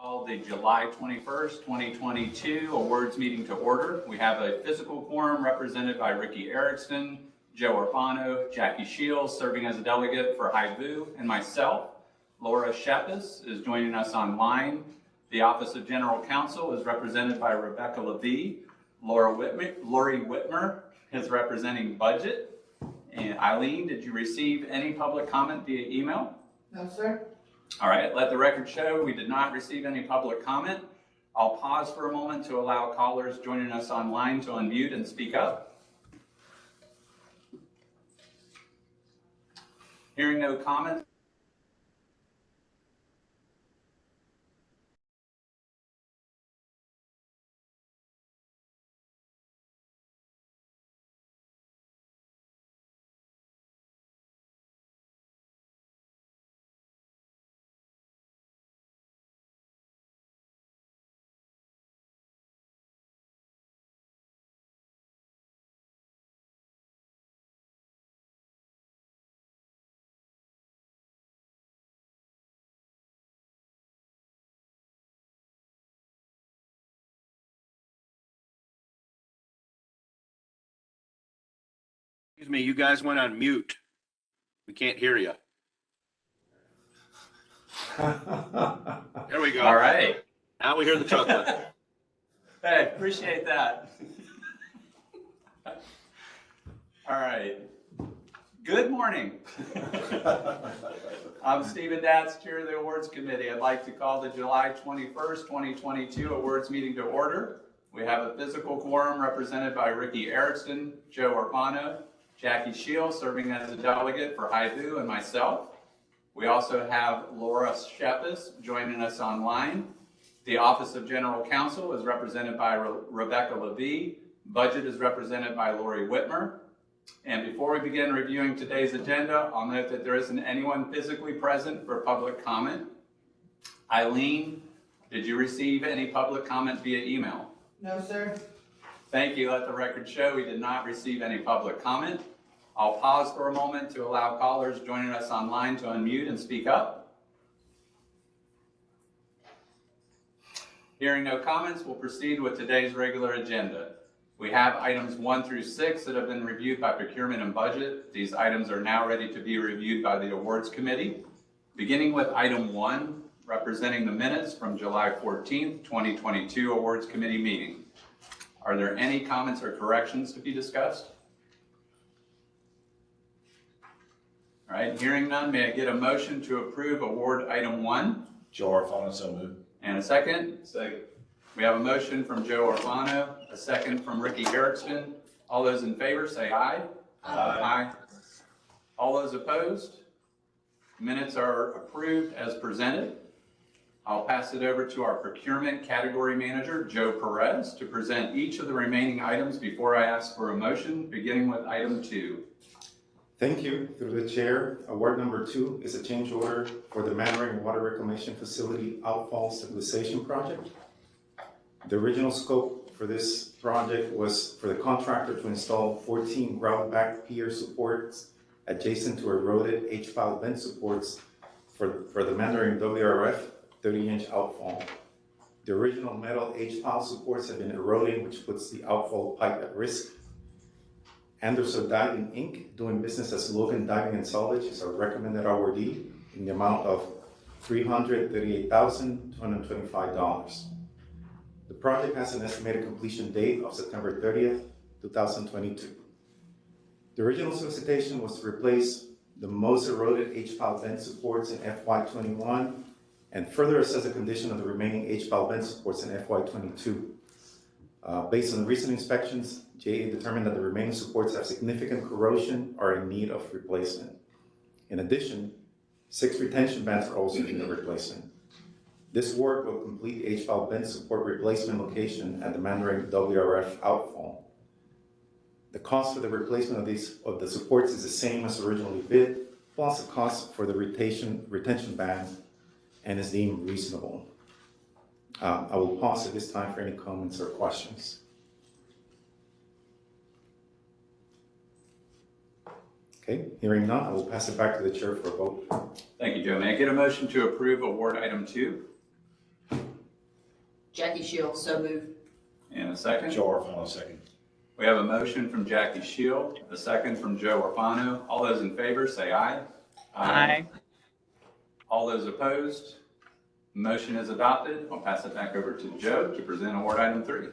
Call the July 21st, 2022 awards meeting to order. We have a physical quorum represented by Ricky Erickson, Joe Orfano, Jackie Shields serving as a delegate for Haibu, and myself. Laura Shepis is joining us online. The Office of General Counsel is represented by Rebecca Levy. Lori Whitmer is representing Budget. And Eileen, did you receive any public comment via email? No, sir. All right, let the record show we did not receive any public comment. I'll pause for a moment to allow callers joining us online to unmute and speak up. Hearing no comments. Excuse me, you guys went on mute. We can't hear you. There we go. All right. Now we hear the chuckling. Hey, appreciate that. All right. Good morning. I'm Stephen Datz, Chair of the Awards Committee. I'd like to call the July 21st, 2022 awards meeting to order. We have a physical quorum represented by Ricky Erickson, Joe Orfano, Jackie Shields serving as a delegate for Haibu, and myself. We also have Laura Shepis joining us online. The Office of General Counsel is represented by Rebecca Levy. Budget is represented by Lori Whitmer. And before we begin reviewing today's agenda, I'll note that there isn't anyone physically present for public comment. Eileen, did you receive any public comment via email? No, sir. Thank you. Let the record show we did not receive any public comment. I'll pause for a moment to allow callers joining us online to unmute and speak up. Hearing no comments, we'll proceed with today's regular agenda. We have items 1 through 6 that have been reviewed by Procurement and Budget. These items are now ready to be reviewed by the Awards Committee. Beginning with item 1, representing the minutes from July 14th, 2022 Awards Committee meeting. Are there any comments or corrections to be discussed? All right, hearing none, may I get a motion to approve award item 1? Joe Orfano, so moved. And a second? Second. We have a motion from Joe Orfano, a second from Ricky Erickson. All those in favor say aye. Aye. All those opposed? Minutes are approved as presented. I'll pass it over to our Procurement Category Manager, Joe Perez, to present each of the remaining items before I ask for a motion, beginning with item 2. Thank you. Through the chair, award number 2 is a change order for the Mannering Water Reclamation Facility Outfall Stabilization Project. The original scope for this project was for the contractor to install 14 ground-back pier supports adjacent to eroded H-pile vent supports for the Mannering WRF 30-inch outfall. The original metal H-pile supports have been eroding, which puts the outfall pipe at risk. Anderson Diving Inc., doing business as Logan Diving and Salvage, is our recommended awardee in the amount of $338,225. The project has an estimated completion date of September 30th, 2022. The original solicitation was to replace the most eroded H-pile vent supports in FY21 and further assess the condition of the remaining H-pile vent supports in FY22. Based on recent inspections, JEA determined that the remaining supports have significant corrosion or are in need of replacement. In addition, 6 retention bands are also in need of replacement. This work will complete the H-pile vent support replacement location at the Mannering WRF outfall. The cost for the replacement of the supports is the same as originally bid, plus the cost for the retention bands, and is deemed reasonable. I will pause at this time for any comments or questions. Okay, hearing none, I will pass it back to the chair for a vote. Thank you, Joe. May I get a motion to approve award item 2? Jackie Shields, so moved. And a second? Joe Orfano, second. We have a motion from Jackie Shield, a second from Joe Orfano. All those in favor say aye. Aye. All those opposed? Motion is adopted. I'll pass it back over to Joe to present award item 3.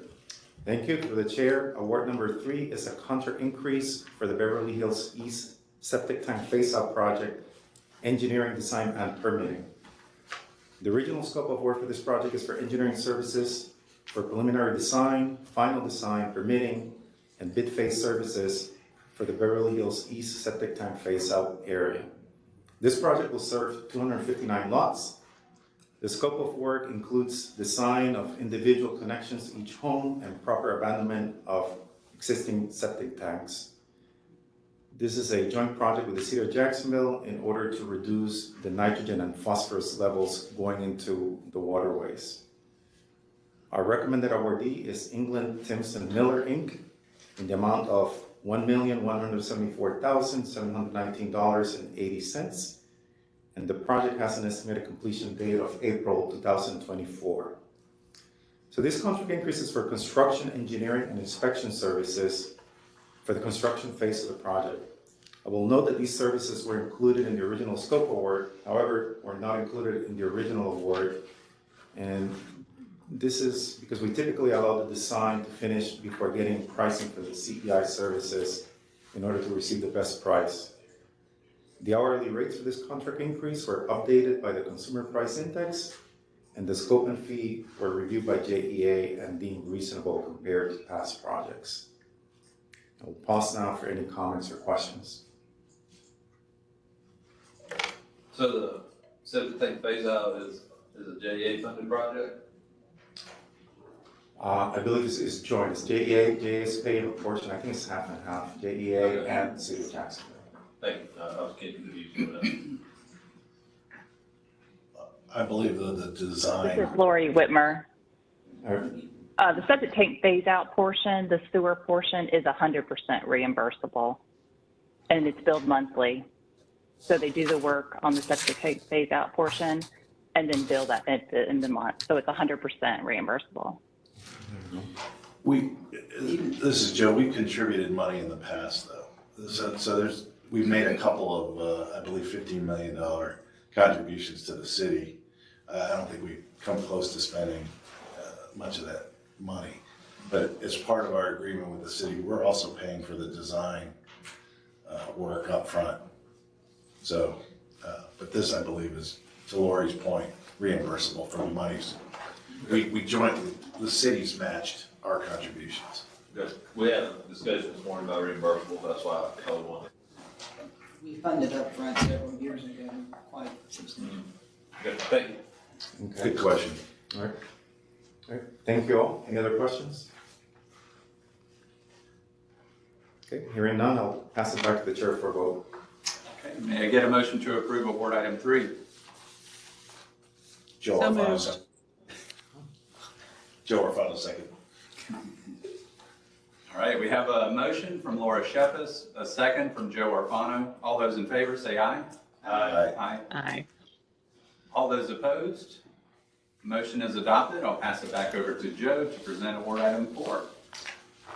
Thank you. For the chair, award number 3 is a contract increase for the Beverly Hills East Septic Tank Phase-Out Project, engineering, design, and permitting. The original scope of work for this project is for engineering services for preliminary design, final design, permitting, and bid phase services for the Beverly Hills East Septic Tank Phase-Out area. This project will serve 259 lots. The scope of work includes design of individual connections to each home and proper abandonment of existing septic tanks. This is a joint project with the City of Jacksonville in order to reduce the nitrogen and phosphorus levels going into the waterways. Our recommended awardee is England, Timpson, Miller, Inc. in the amount of $1,174,719.80. And the project has an estimated completion date of April 2024. So this contract increase is for construction, engineering, and inspection services for the construction phase of the project. I will note that these services were included in the original scope award, however, were not included in the original award. And this is because we typically allow the design to finish before getting pricing for the CEI services in order to receive the best price. The hourly rates for this contract increase were updated by the Consumer Price Index, and the scope and fee were reviewed by JEA and deemed reasonable compared to past projects. I will pause now for any comments or questions. So the septic tank phase out is a JEA funded project? I believe it's joint. It's JEA is paying a portion. I think it's half and half. JEA Okay. and the City of Jacksonville. Thank you, I was getting confused with that. I believe the This is design, Lori Whitmer. Alright. The septic tank phase-out portion, the sewer portion is 100% reimbursable, and it's billed monthly. So they do the work on the septic tank phase-out portion and then bill that at the end of the month. So it's 100% reimbursable. this is Joe, we've contributed money in the past though. So we've made a couple of, I believe $15 million contributions to the city. I don't think we've come close to spending much of that money. But as part of our agreement with the city, we're also paying for the design work up front. So, but this, I believe, is, to Lori's point, reimbursable from the monies. We jointly, the city's matched our contributions. Good. We had a discussion this morning about reimbursable, that's why I called one. We funded upfront several years ago, quite substantial. Good, thank you. Okay. Good question. All right. All right. Thank you all. Any other questions? Okay, hearing none, I'll pass it back to the chair for a vote. Okay, may I get a motion to approve award item 3? Joe So Orfano, moved. second. Joe Orfano, second. All right, we have a motion from Laura Shepis, a second from Joe Orfano. All those in favor say aye. Aye. Aye. Aye. All those opposed? Motion is adopted. I'll pass it back over to Joe to present award item 4.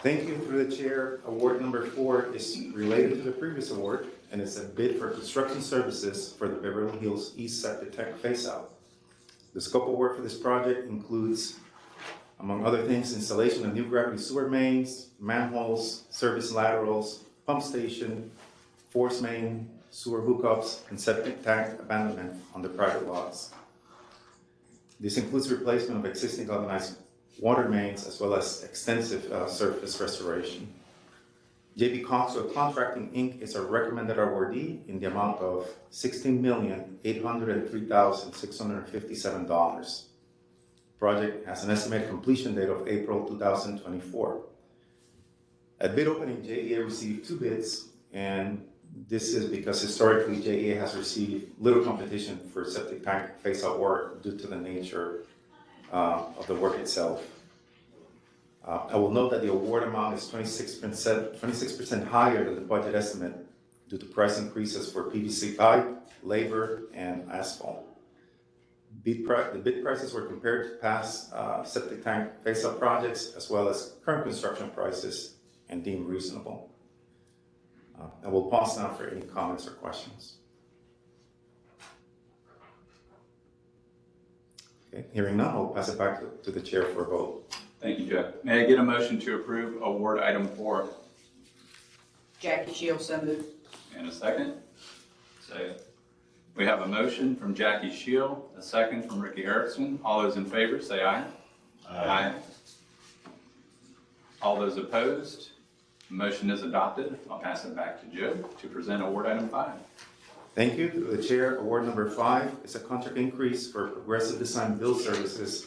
Thank you through the chair. Award number 4 is related to the previous award, and it's a bid for construction services for the Beverly Hills East Septic Tank Phase-Out. The scope of work for this project includes, among other things, installation of new gravity sewer mains, manholes, service laterals, pump station, force main, sewer hookups, and septic tank abandonment on the private lots. This includes replacement of existing galvanized water mains as well as extensive surface restoration. JB Coxwell Contracting, Inc. is a recommended awardee in the amount of $16,803,657. Project has an estimated completion date of April 2024. At bid opening, JEA received 2 bids, and this is because historically JEA has received little competition for septic tank phase-out work due to the nature of the work itself. I will note that the award amount is 26% higher than the budget estimate due to price increases for PVC pipe, labor, and asphalt. The bid prices were compared to past septic tank face-up projects as well as current construction prices and deemed reasonable. I will pause now for any comments or questions. Okay, hearing none, I'll pass it back to the chair for a vote. Thank you, Joe. May I get a motion to approve award item 4? Jackie Shields, so moved. And a second? Second. We have a motion from Jackie Shield, a second from Ricky Erickson. All those in favor, say aye. Aye. All those opposed? Motion is adopted. I'll pass it back to Joe to present award item 5. Thank you. To the chair, award number 5 is a contract increase for Progressive Design Build Services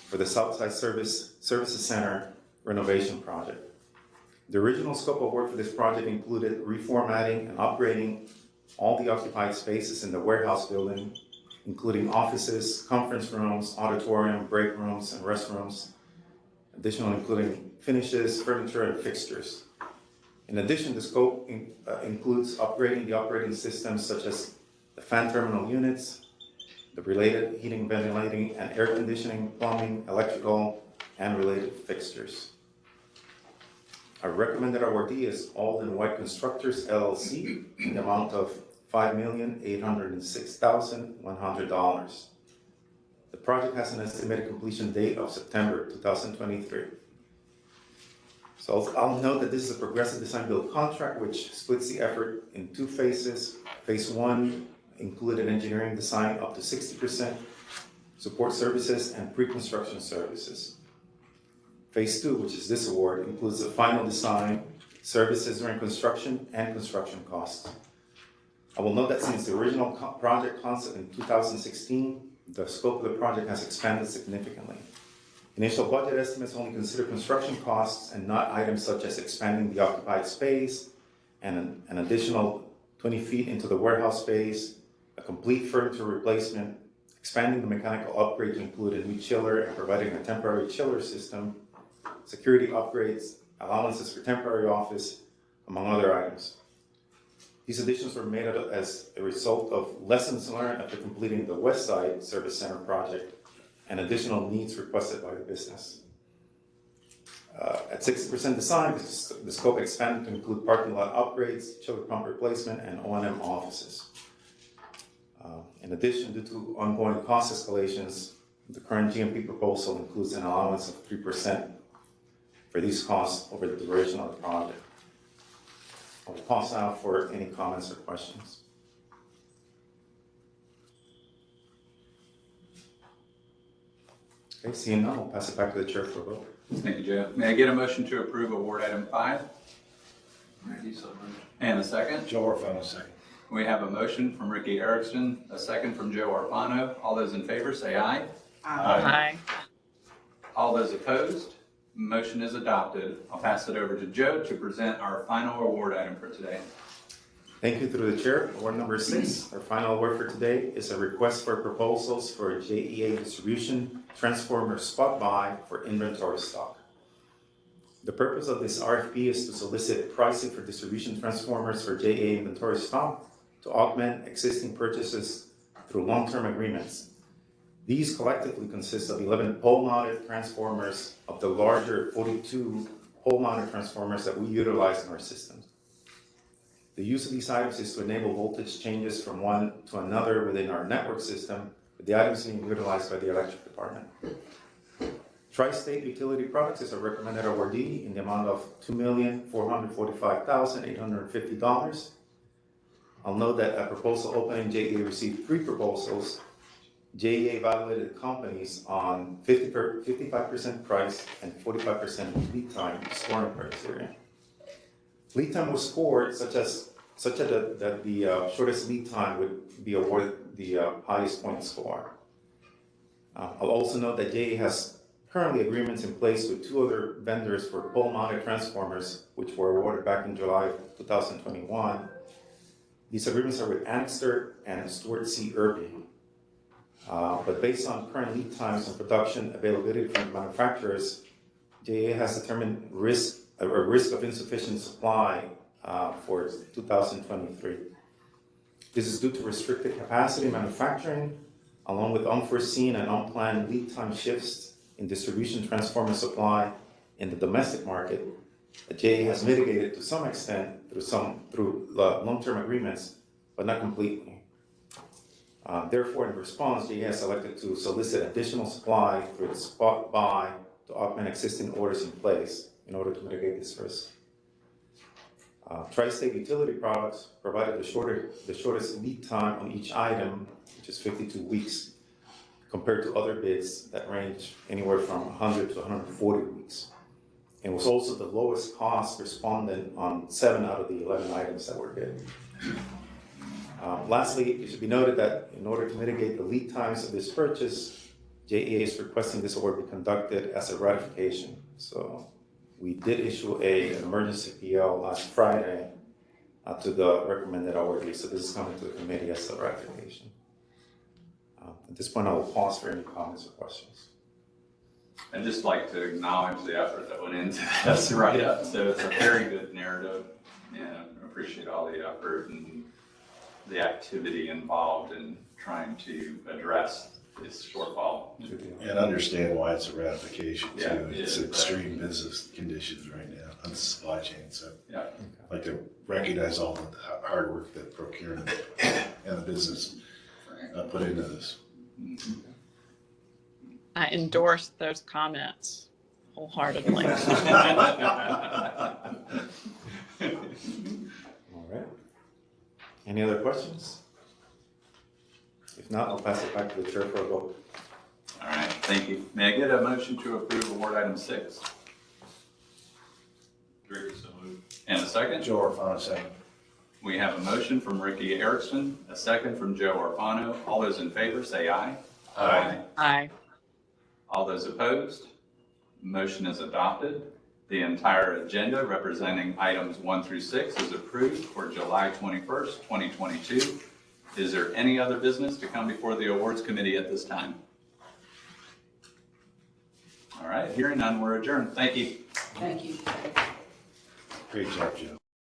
for the Southside Services Center renovation project. The original scope of work for this project included reformatting and upgrading all the occupied spaces in the warehouse building, including offices, conference rooms, auditorium, break rooms, and restrooms, additionally including finishes, furniture, and fixtures. In addition, the scope includes upgrading the operating systems such as the fan terminal units, the related heating, ventilating, and air conditioning, plumbing, electrical, and related fixtures. Our recommended awardee is Alden White Constructors, LLC, in the amount of $5,806,100. The project has an estimated completion date of September 2023. So I'll note that this is a progressive design build contract which splits the effort in 2 phases. Phase 1 included engineering design up to 60%, support services, and pre-construction services. Phase 2, which is this award, includes the final design, services during construction, and construction costs. I will note that since the original project concept in 2016, the scope of the project has expanded significantly. Initial budget estimates only consider construction costs and not items such as expanding the occupied space and an additional 20 feet into the warehouse space, a complete furniture replacement, expanding the mechanical upgrade to include a new chiller and providing a temporary chiller system, security upgrades, allowances for temporary office, among other items. These additions were made as a result of lessons learned after completing the West Side Service Center project and additional needs requested by the business. At 60% design, the scope expanded to include parking lot upgrades, chiller pump replacement, and O&M offices. In addition, due to ongoing cost escalations, the current GMP proposal includes an allowance of 3% for these costs over the duration of the project. I'll pause now for any comments or questions. Okay, seeing none, I'll pass it back to the chair for a vote. Thank you, Joe. May I get a motion to approve award item 5? Ricky, so moved. And a second? Joe Orfano, second. We have a motion from Ricky Erickson, a second from Joe Orfano. All those in favor say aye. Aye. All those opposed? Motion is adopted. I'll pass it over to Joe to present our final award item for today. Thank you. Through the chair, award number 6, our final award for today is a request for proposals for a JEA distribution transformer spot buy for inventory stock. The purpose of this RFP is to solicit pricing for distribution transformers for JEA inventory stock to augment existing purchases through long-term agreements. These collectively consist of 11 pole-mounted transformers of the larger 42 pole-mounted transformers that we utilize in our systems. The use of these items is to enable voltage changes from one to another within our network system, with the items being utilized by the electric department. Tri-State Utility Products is a recommended awardee in the amount of $2,445,850. I'll note that at proposal opening, JEA received 3 proposals. JEA evaluated companies on 55% price and 45% lead time scoring criteria. Lead time was scored such that the shortest lead time would be awarded the highest point score. I'll also note that JEA has currently agreements in place with 2 other vendors for pole-mounted transformers, which were awarded back in July of 2021. These agreements are with Anixter and Stuart C. Irving. But based on current lead times and production availability from manufacturers, JEA has determined a risk of insufficient supply for 2023. This is due to restricted capacity manufacturing, along with unforeseen and unplanned lead time shifts in distribution, transformer supply in the domestic market, the JEA has mitigated to some extent through long-term agreements, but not completely. Therefore, in response, JEA has elected to solicit additional supply through its spot buy to augment existing orders in place in order to mitigate this risk. Tri-State Utility Products provided the shortest lead time on each item, which is 52 weeks, compared to other bids that range anywhere from 100 to 140 weeks. And was also the lowest cost respondent on 7 out of the 11 items that were bid. Lastly, it should be noted that in order to mitigate the lead times of this purchase, JEA is requesting this award be conducted as a ratification. So we did issue an emergency PL last Friday to the recommended awardee. So this is coming to the committee as a ratification. At this point, I will pause for any comments or questions. I'd just like to acknowledge the effort that went into this write-up. So it's a very good narrative, and I appreciate all the effort and the activity involved in trying to address this shortfall. And understand why it's a ratification too. Yeah, It's yeah, extreme business conditions right now on the supply chain, so Yeah. I'd like to recognize all the hard work that procurement and the business put into this. I endorse those comments wholeheartedly. All right. Any other questions? If not, I'll pass it back to the chair for a vote. All right, thank you. May I get a motion to approve award item 6? Ricky, so moved. And a second? Joe Orfano, second. We have a motion from Ricky Erickson, a second from Joe Orfano. All those in favor say aye. Aye. All those opposed? Motion is adopted. The entire agenda representing items 1 through 6 is approved for July 21st, 2022. Is there any other business to come before the awards committee at this time? All right, hearing none, we're adjourned. Thank you. Thank you. Great job, Joe.